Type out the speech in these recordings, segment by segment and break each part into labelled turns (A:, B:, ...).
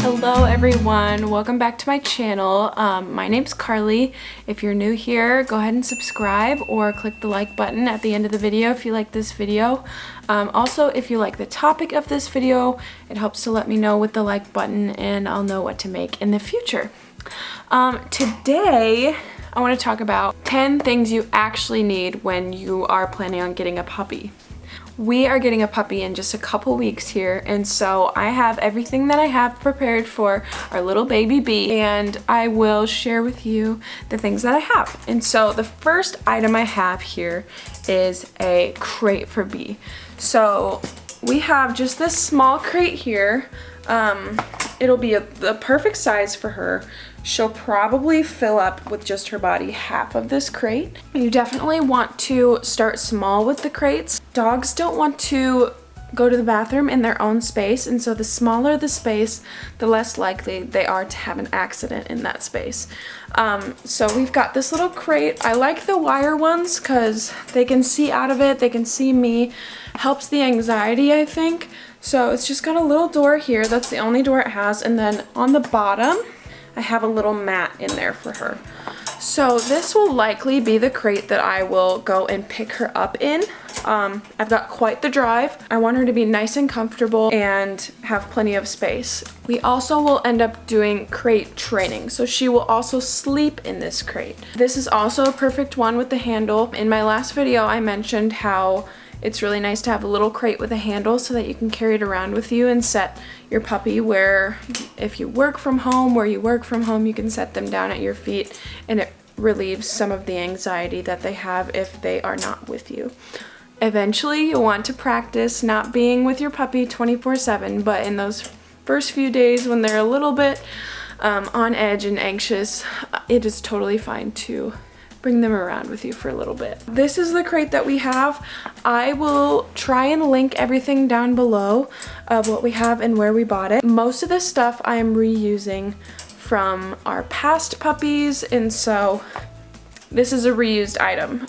A: Hello everyone, welcome back to my channel. My name's Carly. If you're new here, go ahead and subscribe or click the like button at the end of the video if you like this video. Also, if you like the topic of this video, it helps to let me know with the like button and I'll know what to make in the future. Today, I want to talk about 10 things you actually need when you are planning on getting a puppy. We are getting a puppy in just a couple weeks here, and so I have everything that I have prepared for our little baby bee, and I will share with you the things that I have. And so the first item I have here is a crate for Bee. So we have just this small crate here. It'll be the perfect size for her. She'll probably fill up with just her body half of this crate. You definitely want to start small with the crates. Dogs don't want to go to the bathroom in their own space, and so the smaller the space, the less likely they are to have an accident in that space. So we've got this little crate. I like the wire ones because they can see out of it, they can see me. Helps the anxiety, I think. So it's just got a little door here. That's the only door it has, and then on the bottom I have a little mat in there for her. So this will likely be the crate that I will go and pick her up in. I've got quite the drive. I want her to be nice and comfortable and have plenty of space. We also will end up doing crate training, so she will also sleep in this crate. This is also a perfect one with the handle. In my last video I mentioned how it's really nice to have a little crate with a handle so that you can carry it around with you and set your puppy where, if you work from home, you can set them down at your feet, and it relieves some of the anxiety that they have if they are not with you. Eventually, you'll want to practice not being with your puppy 24/7, but in those first few days when they're a little bit on edge and anxious, it is totally fine to bring them around with you for a little bit. This is the crate that we have. I will try and link everything down below of what we have and where we bought it. Most of this stuff I am reusing from our past puppies, and so this is a reused item.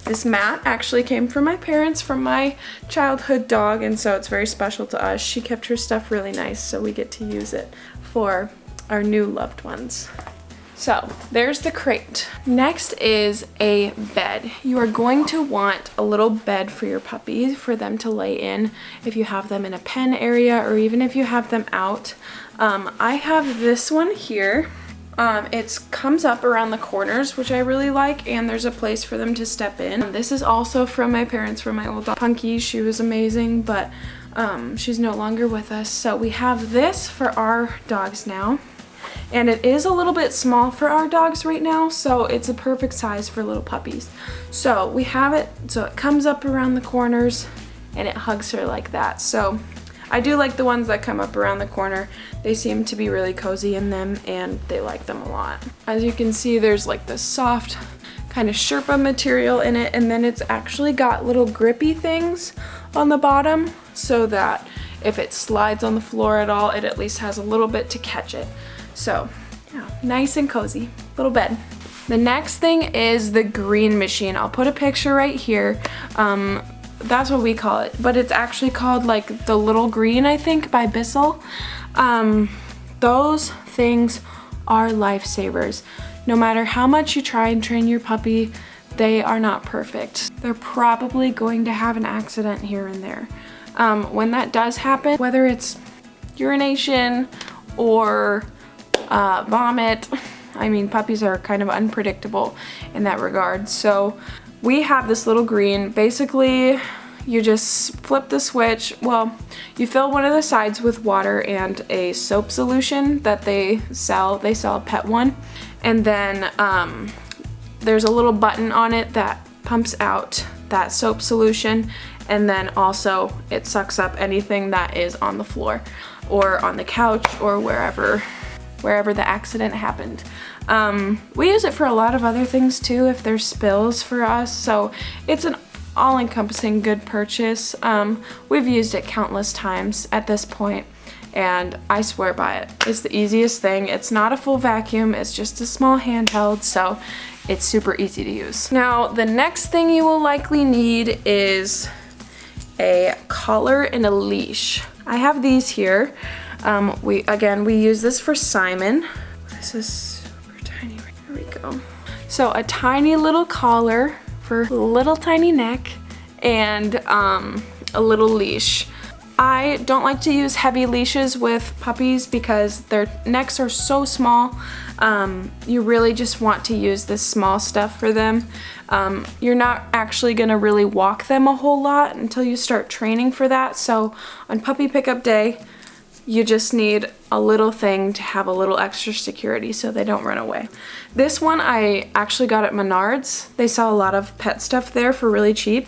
A: This mat actually came from my parents, from my childhood dog, and so it's very special to us. She kept her stuff really nice, so we get to use it for our new loved ones. So there's the crate. Next is a bed. You are going to want a little bed for your puppy for them to lay in if you have them in a pen area or even if you have them out. I have this one here. It comes up around the corners, which I really like, and there's a place for them to step in. This is also from my parents, from my old dog Punky. She was amazing, but she's no longer with us. So we have this for our dogs now. And it is a little bit small for our dogs right now, so it's a perfect size for little puppies. So we have it, so it comes up around the corners and it hugs her like that. So I do like the ones that come up around the corner. They seem to be really cozy in them and they like them a lot. As you can see, there's like this soft kind of Sherpa material in it, and then it's actually got little grippy things on the bottom so that if it slides on the floor at all, it at least has a little bit to catch it. So, yeah, nice and cozy little bed. The next thing is the green machine. I'll put a picture right here. That's what we call it, but it's actually called like the Little Green, I think, by Bissell. Those things are lifesavers. No matter how much you try and train your puppy, they are not perfect. They're probably going to have an accident here and there. When that does happen, whether it's urination or vomit. I mean, puppies are kind of unpredictable in that regard. So we have this little green. Basically, you just flip the switch. Well, you fill one of the sides with water and a soap solution that they sell. They sell a pet one. And then there's a little button on it that pumps out that soap solution. And then also it sucks up anything that is on the floor or on the couch or wherever the accident happened. We use it for a lot of other things too if there's spills for us, so it's an all-encompassing good purchase. We've used it countless times at this point, and I swear by it. It's the easiest thing. It's not a full vacuum, it's just a small handheld, so it's super easy to use. Now, the next thing you will likely need is a collar and a leash. I have these here. We use this for Simon. This is super tiny. Here we go. So a tiny little collar for little tiny neck and a little leash. I don't like to use heavy leashes with puppies because their necks are so small. You really just want to use this small stuff for them. You're not actually gonna really walk them a whole lot until you start training for that. So on puppy pickup day, you just need a little thing to have a little extra security so they don't run away. This one I actually got at Menards. They sell a lot of pet stuff there for really cheap.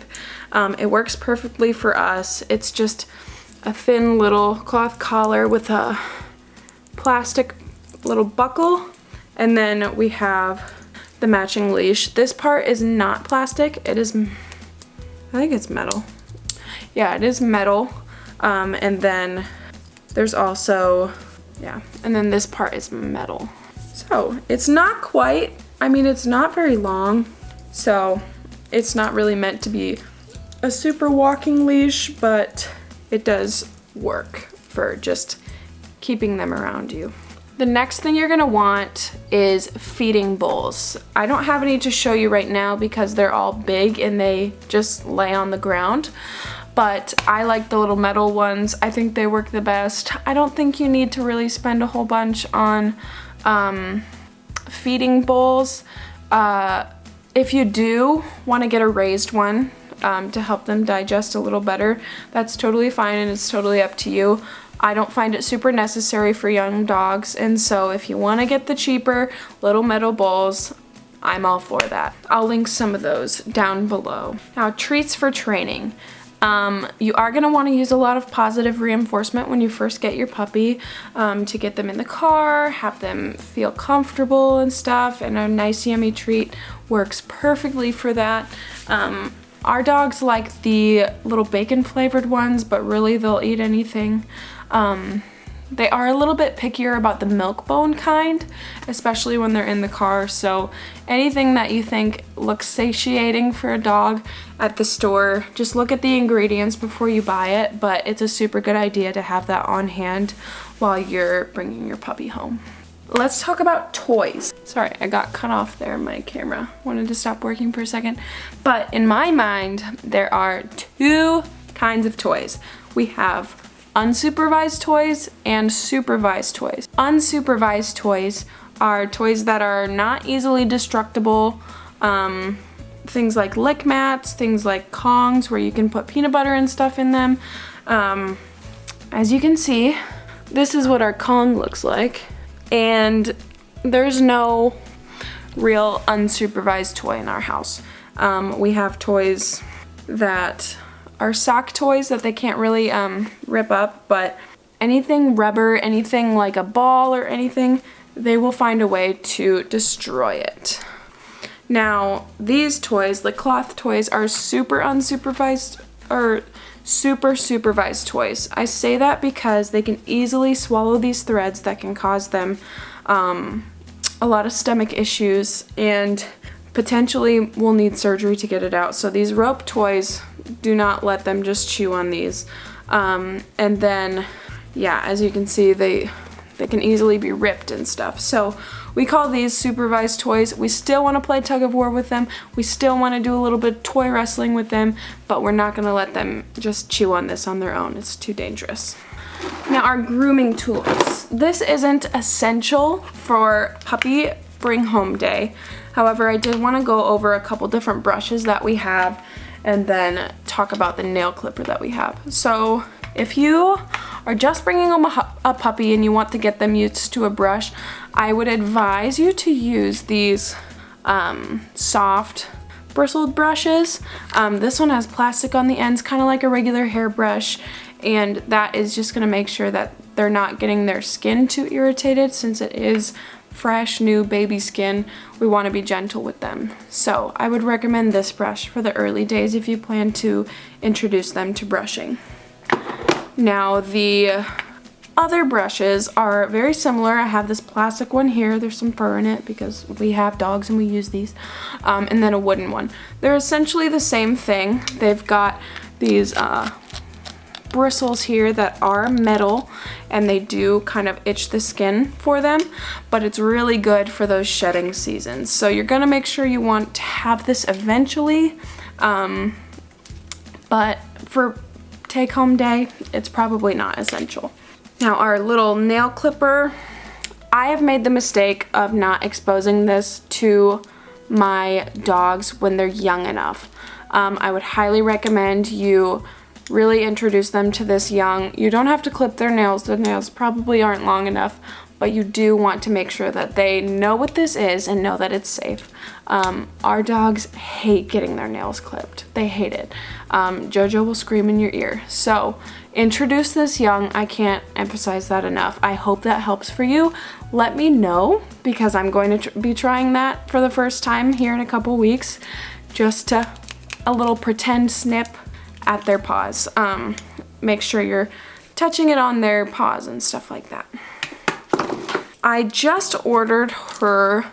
A: It works perfectly for us. It's just a thin little cloth collar with a plastic little buckle, and then we have the matching leash. This part is not plastic. It is, I think it's metal. Yeah, it is metal. And then there's also, yeah, and then this part is metal. So it's not quite, I mean, it's not very long, so it's not really meant to be a super walking leash, but it does work for just keeping them around you. The next thing you're gonna want is feeding bowls. I don't have any to show you right now because they're all big and they just lay on the ground, but I like the little metal ones. I think they work the best. I don't think you need to really spend a whole bunch on feeding bowls. If you do want to get a raised one, to help them digest a little better, that's totally fine and it's totally up to you. I don't find it super necessary for young dogs, and so if you want to get the cheaper little metal bowls, I'm all for that. I'll link some of those down below. Now, treats for training. You are going to want to use a lot of positive reinforcement when you first get your puppy, to get them in the car, have them feel comfortable and stuff, and a nice yummy treat works perfectly for that. Our dogs like the little bacon flavored ones, but really they'll eat anything. They are a little bit pickier about the milk bone kind, especially when they're in the car, so anything that you think looks satiating for a dog at the store, just look at the ingredients before you buy it, but it's a super good idea to have that on hand while you're bringing your puppy home. Let's talk about toys. Sorry, I got cut off there, my camera wanted to stop working for a second. But in my mind, there are two kinds of toys. We have unsupervised toys and supervised toys. Unsupervised toys are toys that are not easily destructible. Things like lick mats, things like Kongs where you can put peanut butter and stuff in them. As you can see, this is what our Kong looks like. And there's no real unsupervised toy in our house. We have toys that are sock toys that they can't really rip up, but anything rubber, anything like a ball or anything, they will find a way to destroy it. Now, these toys, the cloth toys, are super unsupervised, or super supervised toys. I say that because they can easily swallow these threads that can cause them a lot of stomach issues and potentially will need surgery to get it out. So these rope toys, do not let them just chew on these. And then, yeah, as you can see, they can easily be ripped and stuff. So we call these supervised toys. We still want to play tug of war with them. We still want to do a little bit of toy wrestling with them, but we're not going to let them just chew on this on their own. It's too dangerous. Now, our grooming tools. This isn't essential for puppy bring home day. However, I did want to go over a couple different brushes that we have and then talk about the nail clipper that we have. So if you are just bringing home a puppy and you want to get them used to a brush, I would advise you to use these soft bristled brushes. This one has plastic on the ends, kind of like a regular hairbrush, and that is just going to make sure that they're not getting their skin too irritated. Since it is fresh, new baby skin, we want to be gentle with them. So I would recommend this brush for the early days if you plan to introduce them to brushing. Now, the other brushes are very similar. I have this plastic one here. There's some fur in it because we have dogs and we use these. And then a wooden one. They're essentially the same thing. They've got these bristles here that are metal, and they do kind of itch the skin for them, but it's really good for those shedding seasons. So you're gonna make sure you want to have this eventually, but for take-home day, it's probably not essential. Now our little nail clipper, I have made the mistake of not exposing this to my dogs when they're young enough. I would highly recommend you really introduce them to this young. You don't have to clip their nails. The nails probably aren't long enough, but you do want to make sure that they know what this is and know that it's safe. Our dogs hate getting their nails clipped. They hate it. Jojo will scream in your ear. So introduce this young. I can't emphasize that enough. I hope that helps for you. Let me know, because I'm going to be trying that for the first time here in a couple weeks. Just a little pretend snip at their paws. Make sure you're touching it on their paws and stuff like that. I just ordered her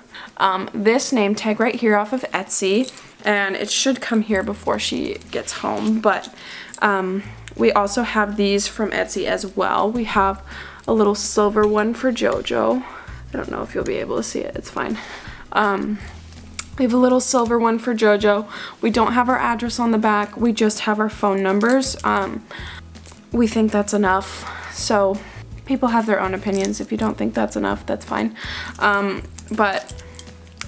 A: this name tag right here off of Etsy, and it should come here before she gets home, but we also have these from Etsy as well. We have a little silver one for Jojo. I don't know if you'll be able to see it, it's fine. We have a little silver one for Jojo. We don't have our address on the back, we just have our phone numbers. We think that's enough, so people have their own opinions. If you don't think that's enough, that's fine. But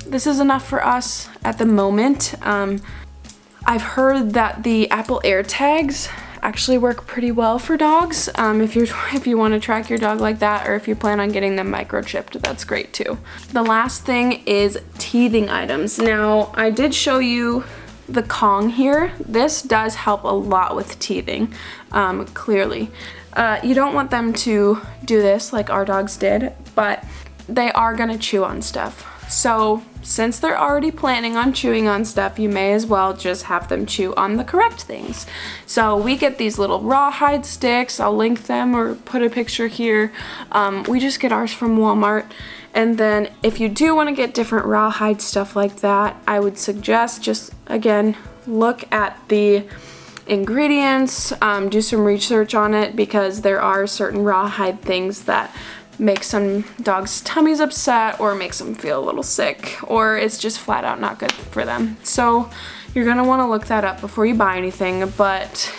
A: this is enough for us at the moment. I've heard that the Apple AirTags actually work pretty well for dogs. If you want to track your dog like that, or if you plan on getting them microchipped, that's great too. The last thing is teething items. Now, I did show you the Kong here. This does help a lot with teething, clearly. You don't want them to do this like our dogs did, but they are gonna chew on stuff. So since they're already planning on chewing on stuff, you may as well just have them chew on the correct things. So we get these little rawhide sticks. I'll link them or put a picture here. We just get ours from Walmart. And then if you do want to get different rawhide stuff like that, I would suggest just, again, look at the ingredients, do some research on it, because there are certain rawhide things that make some dogs' tummies upset or makes them feel a little sick, or it's just flat out not good for them. So you're gonna want to look that up before you buy anything, but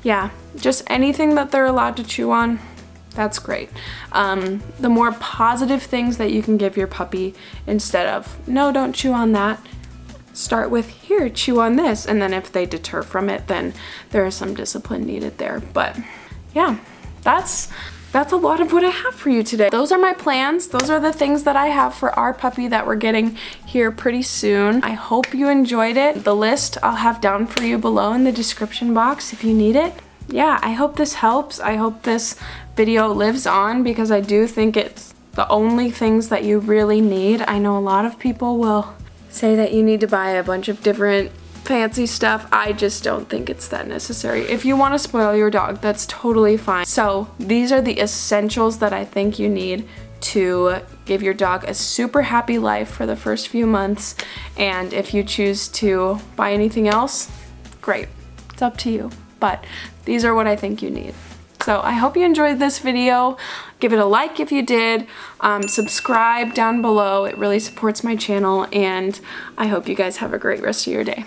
A: yeah, just anything that they're allowed to chew on, that's great. The more positive things that you can give your puppy, instead of, no, don't chew on that, start with, here, chew on this, and then if they deter from it, then there is some discipline needed there. But yeah, that's a lot of what I have for you today. Those are my plans. Those are the things that I have for our puppy that we're getting here pretty soon. I hope you enjoyed it. The list I'll have down for you below in the description box if you need it. Yeah, I hope this helps. I hope this video lives on, because I do think it's the only things that you really need. I know a lot of people will say that you need to buy a bunch of different fancy stuff. I just don't think it's that necessary. If you want to spoil your dog, that's totally fine. So these are the essentials that I think you need to give your dog a super happy life for the first few months. And if you choose to buy anything else, great, it's up to you. But these are what I think you need. So I hope you enjoyed this video. Give it a like if you did. Subscribe down below. It really supports my channel, and I hope you guys have a great rest of your day.